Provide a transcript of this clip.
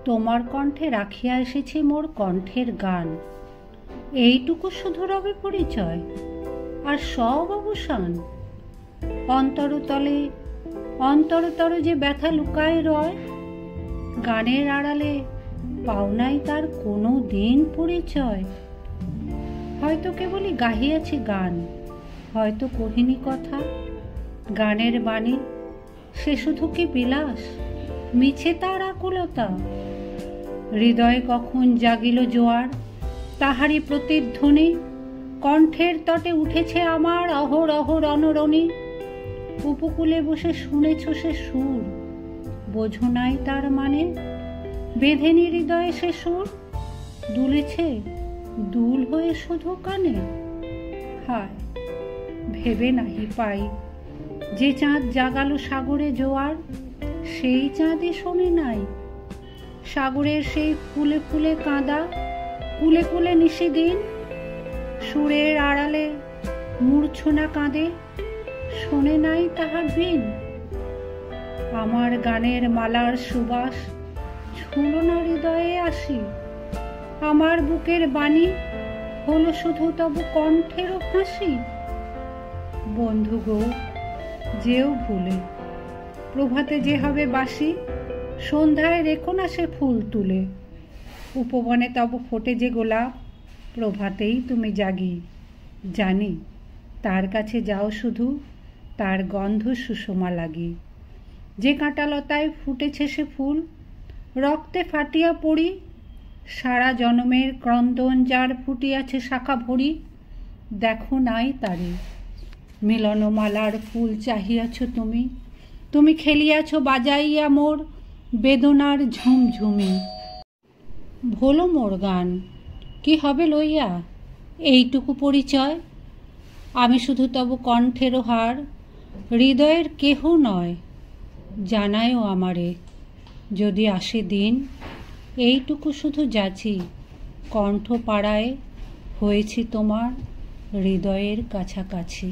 তোমার কণ্ঠে রাখিয়া এসেছি মোর কণ্ঠের গান। এইটুকু শুধু রবে পরিচয়, আর সব অবসান। অন্তরতরে যে ব্যথা লুকায় রয়, গানের আড়ালে পাওনাই তার কোনো দিন পরিচয়। হয়তো কেবলই গাহিয়াছি গান, হয়তো কহিনি কথা। গানের বাণী সে শুধু কি বিলাস, মিছে তার আকুলতা। হৃদয়ে কখন জাগিল জোয়ার, তাহারই প্রতিধ্বনি। কণ্ঠের তটে উঠেছে আমার অহরহ রণরণী। উপকূলে বসে শুনেছ সে সুর, বোঝো নাই তার মানে। বেঁধেনি হৃদয়ে সে সুর, দুলেছে দুল হয়ে শুধু কানে। হায়, ভেবে নাহি পাই, যে চাঁদ জাগালো সাগরে জোয়ার, সেই চাঁদই শোনে নাই। সাগরের সেই ফুলে ফুলে কাঁদা, কুলে কুলে নিশিদিন। সুরের আড়ালে মূর্ছনা কাঁদে, শোনে নাই তাহার বিন। আমার গানের মালার সুবাস ছুঁল না হৃদয়ে আসি। আমার বুকের বাণী হলো শুধু তবু কণ্ঠেরও হাসি। বন্ধু গো, যেও ভুলে, প্রভাতে যে হবে বাসি। সন্ধ্যায় রেখো না সে ফুল তুলে, উপবনে তব ফোটে যে গোলাপ। প্রভাতেই তুমি জাগি, জানি তার কাছে যাও শুধু, তার গন্ধ সুষমা লাগি। যে কাঁটালতায় ফুটেছে সে ফুল, রক্তে ফাটিয়া পড়ি। সারা জনমের ক্রন্দন যার ফুটিয়াছে শাখা ভরি। দেখো নাই তারে, মিলনমালার ফুল চাহিয়াছ তুমি। তুমি খেলিয়াছ বাজাইয়া মোর বেদনার ঝুমঝুমি। ভোলো মোর গান, কি হবে লইয়া এইটুকু পরিচয়। আমি শুধু তব কণ্ঠেরও হার, হৃদয়ের কেহ নয়। জানায়ও আমারে, যদি আসে দিন, এইটুকু শুধু যাচি। কণ্ঠ পাড়ায় হয়েছি তোমার হৃদয়ের কাছাকাছি।